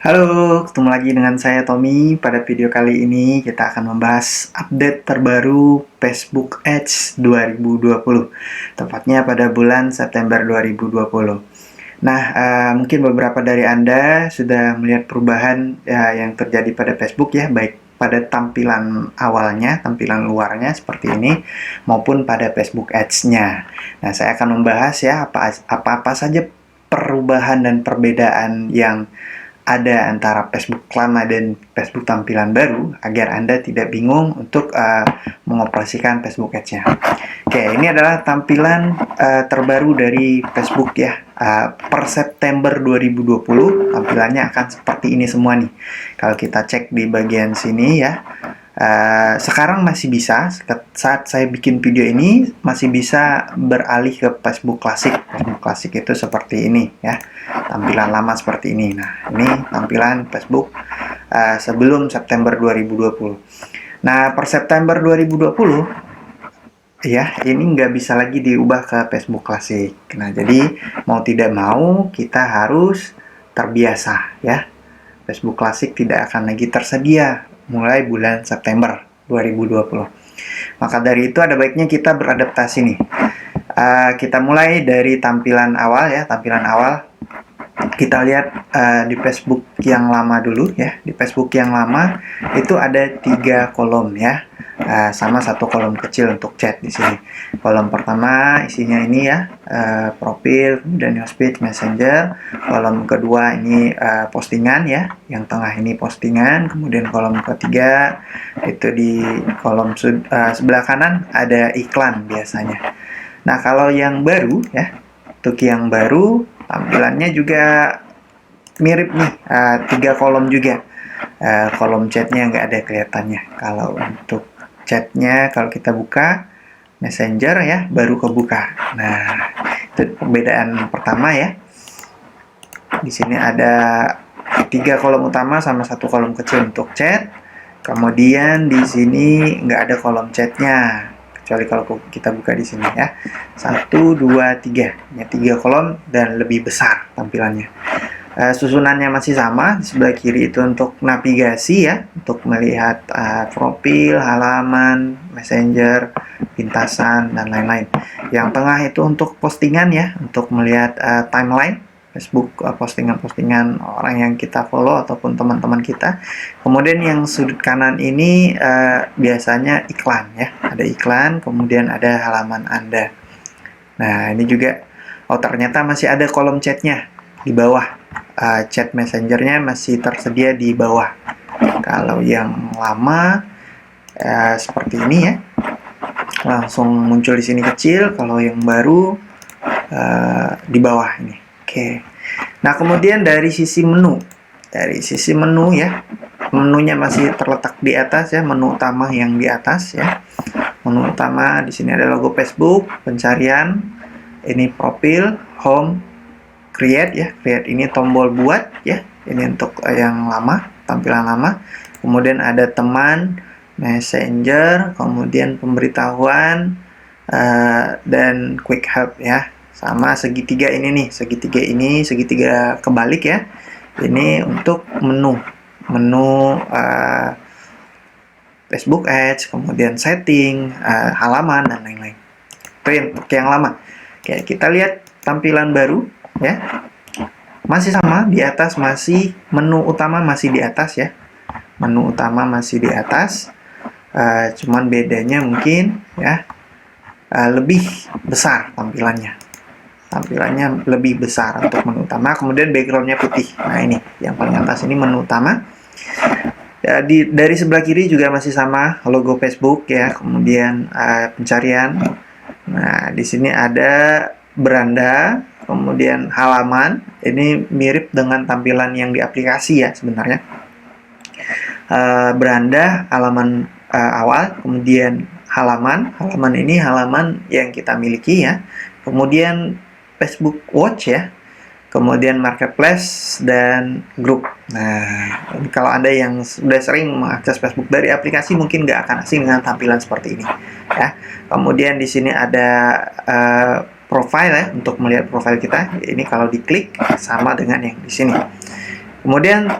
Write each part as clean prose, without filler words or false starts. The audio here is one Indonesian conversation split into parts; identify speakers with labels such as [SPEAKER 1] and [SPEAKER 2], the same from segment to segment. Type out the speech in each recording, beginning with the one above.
[SPEAKER 1] Halo, ketemu lagi dengan saya Tommy. Pada video kali ini kita akan membahas update terbaru Facebook Ads 2020, tepatnya pada bulan September 2020. Nah, mungkin beberapa dari Anda sudah melihat perubahan yang terjadi pada Facebook ya, baik pada tampilan awalnya, tampilan luarnya seperti ini, maupun pada Facebook Ads-nya. Nah, saya akan membahas ya apa-apa saja perubahan dan perbedaan yang ada antara Facebook lama dan Facebook tampilan baru agar Anda tidak bingung untuk mengoperasikan Facebook Ads-nya. Oke, ini adalah tampilan terbaru dari Facebook ya. Per September 2020 tampilannya akan seperti ini semua nih. Kalau kita cek di bagian sini ya. Sekarang masih bisa, saat saya bikin video ini masih bisa beralih ke Facebook Classic. Facebook Classic itu seperti ini ya, tampilan lama seperti ini. Nah, ini tampilan Facebook sebelum September 2020. Nah, per September 2020 ya, ini nggak bisa lagi diubah ke Facebook Classic. Nah, jadi mau tidak mau kita harus terbiasa ya. Facebook Classic tidak akan lagi tersedia mulai bulan September 2020. Maka dari itu ada baiknya kita beradaptasi nih. Kita mulai dari tampilan awal ya, tampilan awal. Kita lihat di Facebook yang lama dulu ya. Di Facebook yang lama itu ada 3 kolom ya. Sama 1 kolom kecil untuk chat di sini. Kolom pertama isinya ini ya, profil, kemudian newsfeed, messenger. Kolom kedua ini postingan ya, yang tengah ini postingan. Kemudian kolom ketiga itu di kolom sebelah kanan ada iklan biasanya. Nah, kalau yang baru ya, untuk yang baru tampilannya juga mirip nih, 3 kolom juga. Kolom chatnya nggak ada kelihatannya. Kalau untuk chatnya, kalau kita buka Messenger ya, baru kebuka. Nah, itu perbedaan pertama ya. Di sini ada 3 kolom utama sama 1 kolom kecil untuk chat. Kemudian di sini nggak ada kolom chatnya, kecuali kalau kita buka di sini ya. 1, 2, 3. Ya, 3 kolom dan lebih besar tampilannya. Susunannya masih sama. Di sebelah kiri itu untuk navigasi ya, untuk melihat profil, halaman, messenger, pintasan, dan lain-lain. Yang tengah itu untuk postingan ya, untuk melihat timeline Facebook, postingan-postingan orang yang kita follow ataupun teman-teman kita. Kemudian yang sudut kanan ini biasanya iklan ya, ada iklan, kemudian ada halaman Anda. Nah, ini juga, oh ternyata masih ada kolom chatnya di bawah. Chat messengernya masih tersedia di bawah. Kalau yang lama seperti ini ya, langsung muncul di sini kecil. Kalau yang baru di bawah ini. Oke. Nah, kemudian dari sisi menu ya, menunya masih terletak di atas ya, menu utama yang di atas ya. Menu utama di sini ada logo Facebook, pencarian, ini profil, home, create ya. Create ini tombol buat ya. Ini untuk yang lama, tampilan lama. Kemudian ada teman, messenger, kemudian pemberitahuan dan quick help ya. Sama segitiga ini nih, segitiga kebalik ya. Ini untuk menu Facebook Ads, kemudian setting, halaman dan lain-lain. Itu yang lama. Oke, kita lihat tampilan baru ya, masih sama di atas, masih menu utama masih di atas ya, menu utama masih di atas, cuman bedanya mungkin ya lebih besar tampilannya lebih besar untuk menu utama, kemudian backgroundnya putih. Nah, ini yang paling atas ini menu utama. Dari sebelah kiri juga masih sama logo Facebook ya, kemudian pencarian. Nah, di sini ada beranda, kemudian halaman. Ini mirip dengan tampilan yang di aplikasi ya sebenarnya. Beranda, halaman awal, kemudian halaman ini halaman yang kita miliki ya. Kemudian Facebook Watch ya. Kemudian marketplace dan grup. Nah, kalau Anda yang sudah sering mengakses Facebook dari aplikasi mungkin nggak akan asing dengan tampilan seperti ini ya. Kemudian di sini ada profile ya, untuk melihat profil kita. Ini kalau diklik sama dengan yang di sini. Kemudian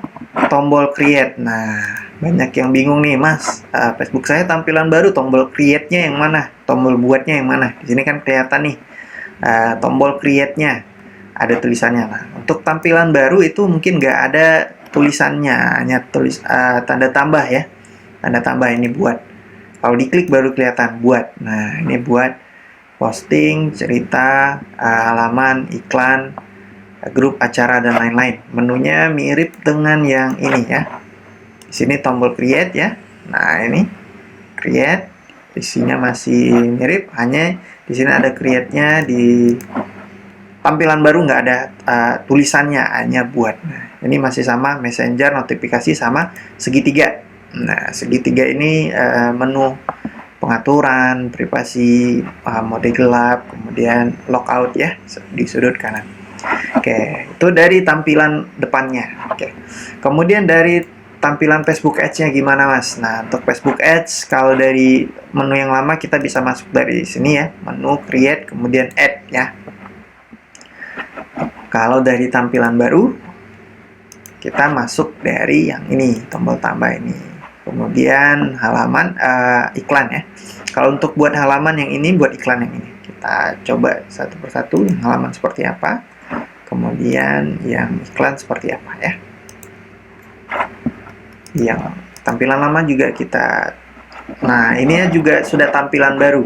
[SPEAKER 1] tombol create. Nah, banyak yang bingung nih, Mas. Facebook saya tampilan baru, tombol create-nya yang mana? Tombol buatnya yang mana? Di sini kan kelihatan nih, tombol create-nya ada tulisannya. Nah, untuk tampilan baru itu mungkin nggak ada tulisannya, hanya tanda tambah ya. Tanda tambah ini buat. Kalau diklik baru kelihatan buat. Nah, ini buat posting, cerita, halaman, iklan, grup acara dan lain-lain. Menunya mirip dengan yang ini ya. Di sini tombol create ya. Nah, ini create, isinya masih mirip, hanya di sini ada create-nya, di tampilan baru nggak ada tulisannya, hanya buat. Nah, ini masih sama messenger, notifikasi sama segitiga. Nah, segitiga ini menu pengaturan privasi, mode gelap, kemudian logout ya di sudut kanan. Oke, itu dari tampilan depannya. Oke, kemudian dari tampilan Facebook Ads-nya gimana, Mas? Nah, untuk Facebook Ads, kalau dari menu yang lama kita bisa masuk dari sini ya, menu create, kemudian add ya. Kalau dari tampilan baru, kita masuk dari yang ini, tombol tambah ini. Kemudian halaman, iklan ya. Kalau untuk buat halaman yang ini, buat iklan yang ini. Kita coba satu persatu, halaman seperti apa. Kemudian yang iklan seperti apa ya. Yang tampilan lama juga kita. Nah, ini juga sudah tampilan baru.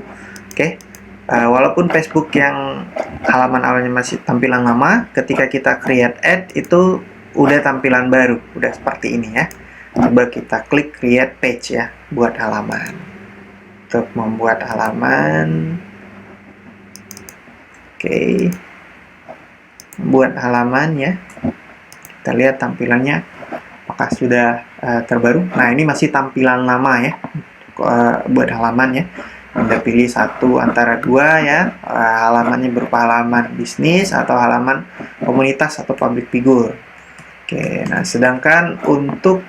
[SPEAKER 1] Oke. Walaupun Facebook yang halaman awalnya masih tampilan lama, ketika kita create ad itu udah tampilan baru, udah seperti ini ya. Coba kita klik create page ya, buat halaman. Untuk membuat halaman, oke, buat halaman ya. Kita lihat tampilannya apakah sudah terbaru. Nah, ini masih tampilan lama ya, buat halaman ya. Anda pilih satu antara dua ya, halamannya berupa halaman bisnis atau halaman komunitas atau public figure. Oke, nah sedangkan untuk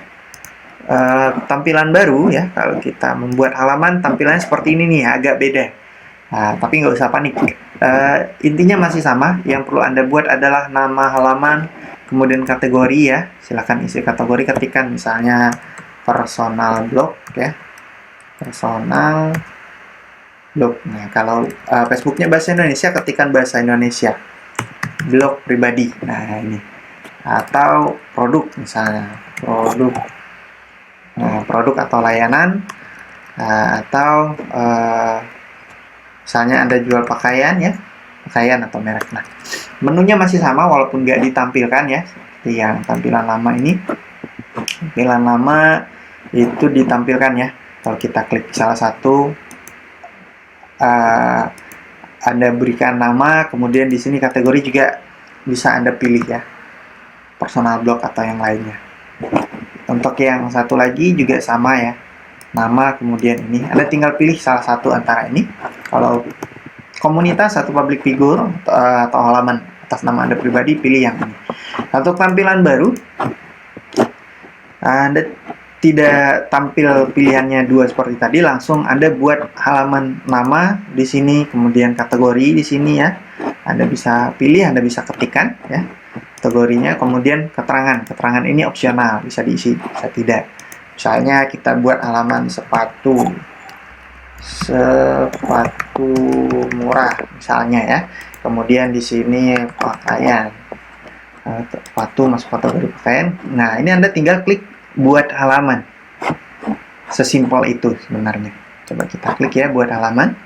[SPEAKER 1] tampilan baru ya, kalau kita membuat halaman tampilannya seperti ini nih, agak beda. Nah, tapi nggak usah panik. Intinya masih sama. Yang perlu Anda buat adalah nama halaman, kemudian kategori ya. Silahkan isi kategori, ketikkan misalnya personal blog ya, personal blog. Nah, kalau Facebooknya bahasa Indonesia, ketikkan bahasa Indonesia. Blog pribadi. Nah, ini. Atau produk misalnya, produk. Nah, produk atau layanan, atau misalnya Anda jual pakaian ya, pakaian atau merek. Nah, menunya masih sama walaupun nggak ditampilkan ya, seperti yang tampilan lama ini. Tampilan lama itu ditampilkan ya. Kalau kita klik salah satu, Anda berikan nama, kemudian di sini kategori juga bisa Anda pilih ya, personal blog atau yang lainnya. Untuk yang satu lagi juga sama ya, nama, kemudian ini Anda tinggal pilih salah satu antara ini. Kalau komunitas atau public figure atau halaman atas nama Anda pribadi, pilih yang ini. Untuk tampilan baru, Anda tidak tampil pilihannya dua seperti tadi, langsung Anda buat halaman nama di sini, kemudian kategori di sini ya. Anda bisa pilih, Anda bisa ketikkan ya kategorinya, kemudian keterangan ini opsional, bisa diisi, bisa tidak. Misalnya kita buat halaman sepatu murah misalnya ya, kemudian di sini pakaian, sepatu masuk kategori pakaian. Nah, ini Anda tinggal klik buat halaman, sesimpel itu sebenarnya. Coba kita klik ya, buat halaman.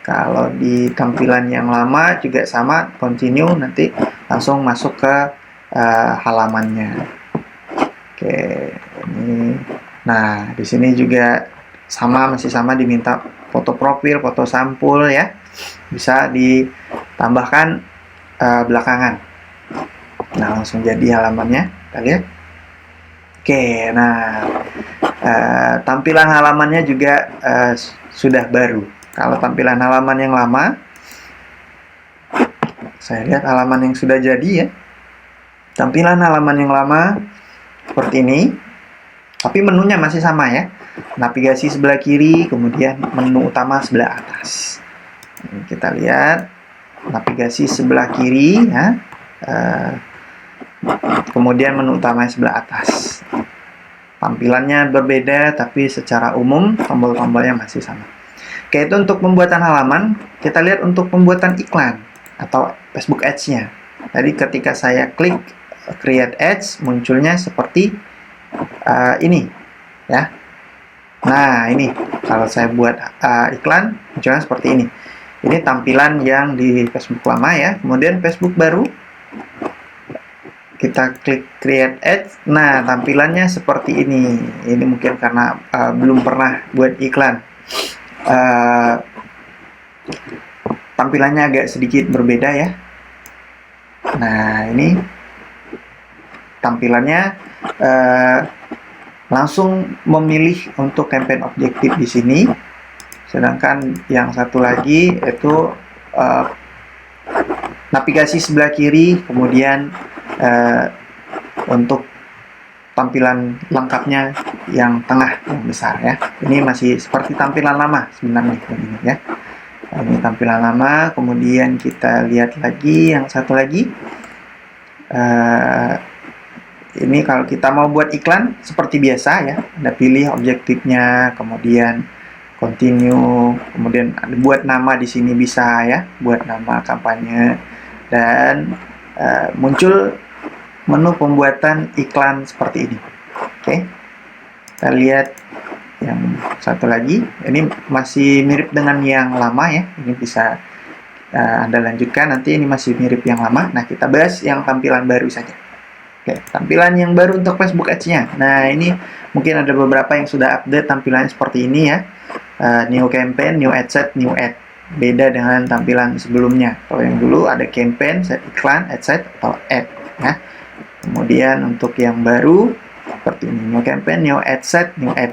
[SPEAKER 1] Kalau di tampilan yang lama juga sama, continue, nanti langsung masuk ke halamannya. Oke, ini. Nah, di sini juga sama, masih sama, diminta foto profil, foto sampul ya. Bisa ditambahkan belakangan. Nah, langsung jadi halamannya. Kita lihat. Oke, nah tampilan halamannya juga sudah baru. Kalau tampilan halaman yang lama, saya lihat halaman yang sudah jadi ya. Tampilan halaman yang lama seperti ini, tapi menunya masih sama ya. Navigasi sebelah kiri, kemudian menu utama sebelah atas. Ini kita lihat navigasi sebelah kiri ya. Kemudian menu utama sebelah atas. Tampilannya berbeda, tapi secara umum tombol-tombolnya masih sama. Oke, itu untuk pembuatan halaman. Kita lihat untuk pembuatan iklan atau Facebook Ads-nya. Tadi ketika saya klik Create Ads, munculnya seperti ini, ya. Nah, ini kalau saya buat iklan, munculnya seperti ini. Ini tampilan yang di Facebook lama ya. Kemudian Facebook baru, kita klik Create Ads. Nah, tampilannya seperti ini. Ini mungkin karena belum pernah buat iklan. Tampilannya agak sedikit berbeda ya. Nah, ini tampilannya langsung memilih untuk campaign objektif di sini. Sedangkan yang satu lagi itu navigasi sebelah kiri, kemudian untuk tampilan lengkapnya yang tengah, yang besar ya. Ini masih seperti tampilan lama sebenarnya ini ya. Ini tampilan lama. Kemudian kita lihat lagi yang satu lagi. Ini kalau kita mau buat iklan seperti biasa ya, Anda pilih objektifnya, kemudian continue, kemudian buat nama di sini bisa ya, buat nama kampanye, dan muncul menu pembuatan iklan seperti ini. Oke, kita lihat yang satu lagi. Ini masih mirip dengan yang lama ya. Ini bisa Anda lanjutkan. Nanti ini masih mirip yang lama. Nah, kita bahas yang tampilan baru saja. Oke, tampilan yang baru untuk Facebook Ads-nya. Nah, ini mungkin ada beberapa yang sudah update tampilannya seperti ini ya. New campaign, new ad set, new ad. Beda dengan tampilan sebelumnya. Kalau yang dulu ada campaign, set iklan, ad set, atau ad. Ya. Kemudian untuk yang baru, seperti ini. New campaign, new ad set, new ad.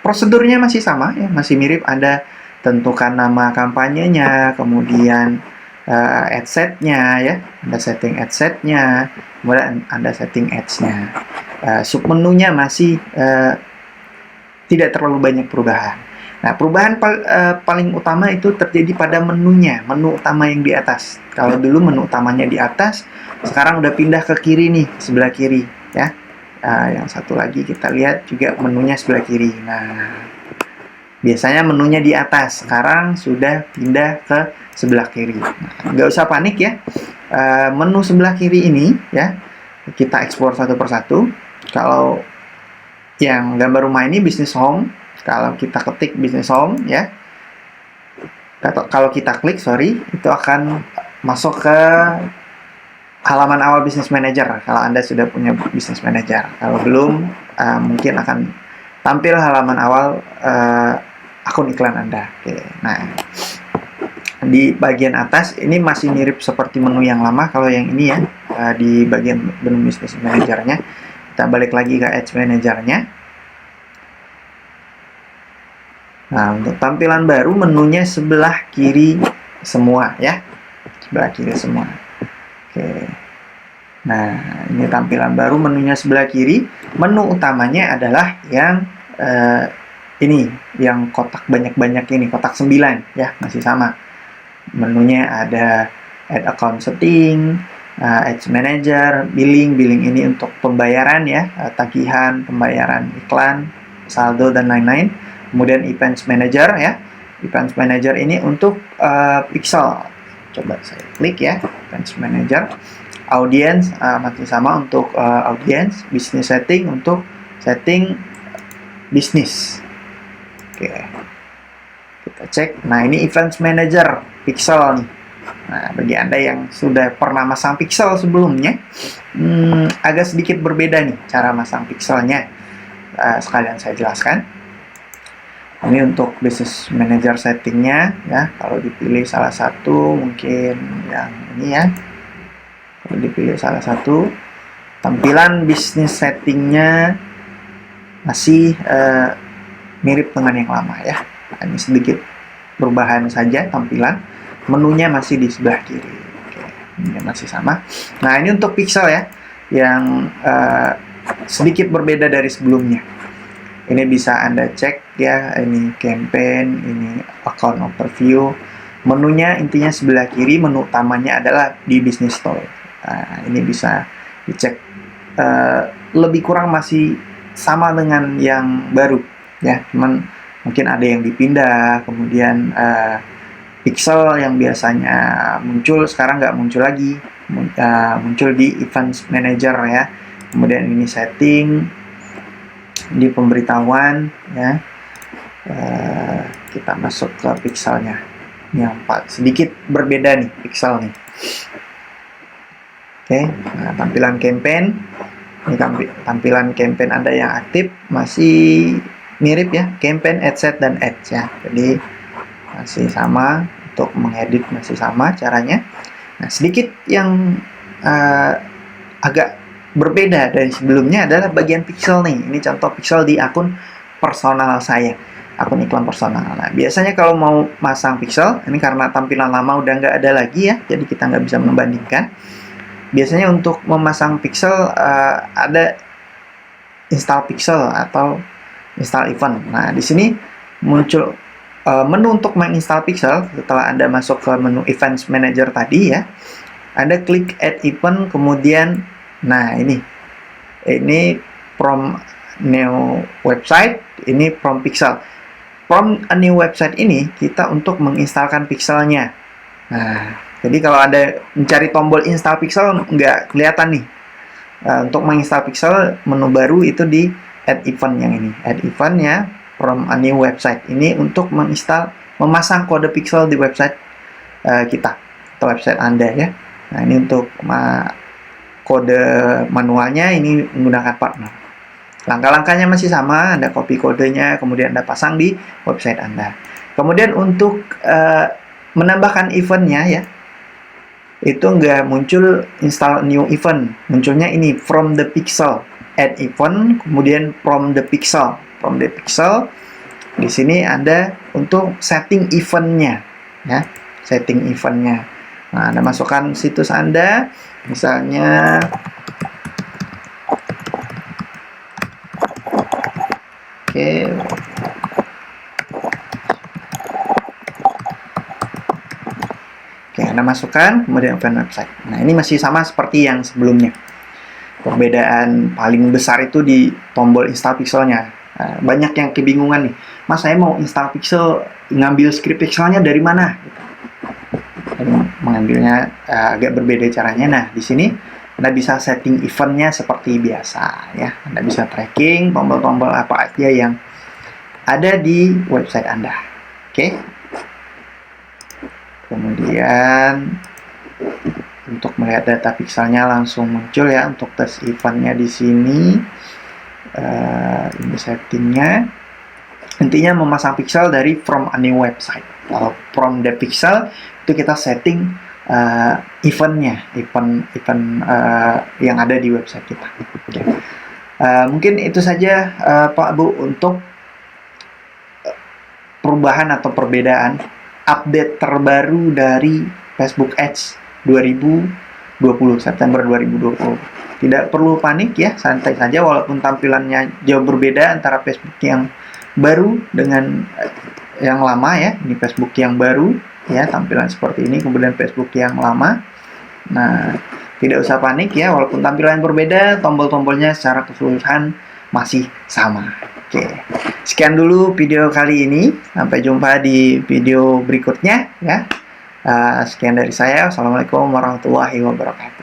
[SPEAKER 1] Prosedurnya masih sama ya, masih mirip. Ada tentukan nama kampanyenya, kemudian ad setnya ya, Anda setting ad setnya, kemudian Anda setting ads-nya. Submenunya masih tidak terlalu banyak perubahan. Nah, perubahan paling utama itu terjadi pada menunya, menu utama yang di atas. Kalau dulu menu utamanya di atas, sekarang udah pindah ke kiri nih, sebelah kiri ya. Yang satu lagi kita lihat juga menunya sebelah kiri. Nah, biasanya menunya di atas, sekarang sudah pindah ke sebelah kiri. Nah, nggak usah panik ya. Menu sebelah kiri ini ya, kita ekspor satu persatu. Kalau yang gambar rumah ini business home, kalau kita ketik business home ya, kalau kita klik itu akan masuk ke halaman awal business manager. Kalau Anda sudah punya business manager, kalau belum mungkin akan tampil halaman awal akun iklan Anda. Oke. Nah, di bagian atas ini masih mirip seperti menu yang lama. Kalau yang ini ya, di bagian menu business manajernya, kita balik lagi ke ads manajernya. Nah, untuk tampilan baru menunya sebelah kiri semua ya, sebelah kiri semua. Oke. Nah, ini tampilan baru, menunya sebelah kiri. Menu utamanya adalah yang ini, yang kotak banyak-banyak ini, kotak 9 ya, masih sama. Menunya ada add account setting, ads manager, billing ini untuk pembayaran ya, tagihan, pembayaran iklan, saldo dan lain-lain. Kemudian events manager ya, events manager ini untuk pixel. Coba saya klik ya, events manager. Audience masih sama untuk audience. Business setting untuk setting bisnis. Oke, kita cek. Nah, ini events manager pixel nih. Nah, bagi Anda yang sudah pernah masang pixel sebelumnya, agak sedikit berbeda nih cara masang pixelnya. Sekalian saya jelaskan. Ini untuk business manager settingnya ya. Kalau dipilih salah satu, mungkin yang ini ya. Kalau dipilih salah satu, tampilan business settingnya masih mirip dengan yang lama ya. Nah, ini sedikit perubahan saja tampilan. Menunya masih di sebelah kiri. Oke, ini masih sama. Nah, ini untuk pixel ya, yang sedikit berbeda dari sebelumnya. Ini bisa Anda cek ya, ini campaign, ini account overview. Menunya intinya sebelah kiri, menu utamanya adalah di business store. Nah, ini bisa dicek, lebih kurang masih sama dengan yang baru ya, cuman mungkin ada yang dipindah, kemudian pixel yang biasanya muncul sekarang nggak muncul lagi, muncul di Events Manager ya. Kemudian ini setting di pemberitahuan ya. Kita masuk ke pixelnya yang sedikit berbeda nih pixel nih. Oke, nah, tampilan campaign ini, tampilan campaign Anda yang aktif masih mirip ya, campaign, ad set, dan ads ya. Jadi masih sama, untuk mengedit masih sama caranya. Nah, sedikit yang agak berbeda dari sebelumnya adalah bagian pixel nih. Ini contoh pixel di akun personal saya, akun iklan personal. Nah, biasanya kalau mau masang pixel, ini karena tampilan lama udah nggak ada lagi ya, jadi kita nggak bisa membandingkan. Biasanya untuk memasang pixel ada install pixel atau install event. Nah, di sini muncul menu untuk menginstal pixel. Setelah Anda masuk ke menu Events Manager tadi ya, Anda klik Add Event, kemudian nah ini from new website, ini from pixel. From a new website ini kita untuk menginstalkan pixelnya. Nah, jadi kalau Anda mencari tombol install pixel nggak kelihatan nih. Untuk menginstal pixel, menu baru itu di Add Event yang ini. Add Event ya, from a new website. Ini untuk memasang kode pixel di website kita atau website Anda ya. Nah, ini untuk kode manualnya ini menggunakan partner. Langkah-langkahnya masih sama, Anda copy kodenya, kemudian Anda pasang di website Anda. Kemudian untuk menambahkan eventnya ya, itu nggak muncul install new event, munculnya ini from the pixel, add event, kemudian from the pixel. From the pixel, di sini Anda untuk setting eventnya ya, setting eventnya. Nah, Anda masukkan situs Anda, misalnya Oke, Anda masukkan, kemudian open website. Nah, ini masih sama seperti yang sebelumnya. Perbedaan paling besar itu di tombol install pixelnya. Nah, banyak yang kebingungan nih, Mas, saya mau install pixel, ngambil script pixelnya dari mana? Dan mengambilnya agak berbeda caranya. Nah, di sini Anda bisa setting eventnya seperti biasa ya. Anda bisa tracking tombol-tombol apa aja yang ada di website Anda. Oke. Kemudian untuk melihat data pixelnya langsung muncul ya. Untuk tes eventnya di sini, ini settingnya. Intinya memasang pixel dari from a new website. Kalau from the pixel itu kita setting eventnya, event yang ada di website kita. Okay. Mungkin itu saja Pak Bu untuk perubahan atau perbedaan update terbaru dari Facebook Ads 2020, September 2020. Tidak perlu panik ya, santai saja walaupun tampilannya jauh berbeda antara Facebook yang baru dengan yang lama ya. Ini Facebook yang baru ya, tampilan seperti ini, kemudian Facebook yang lama. Nah, tidak usah panik ya, walaupun tampilan berbeda, tombol-tombolnya secara keseluruhan masih sama. Oke, sekian dulu video kali ini. Sampai jumpa di video berikutnya ya. Sekian dari saya. Assalamualaikum warahmatullahi wabarakatuh.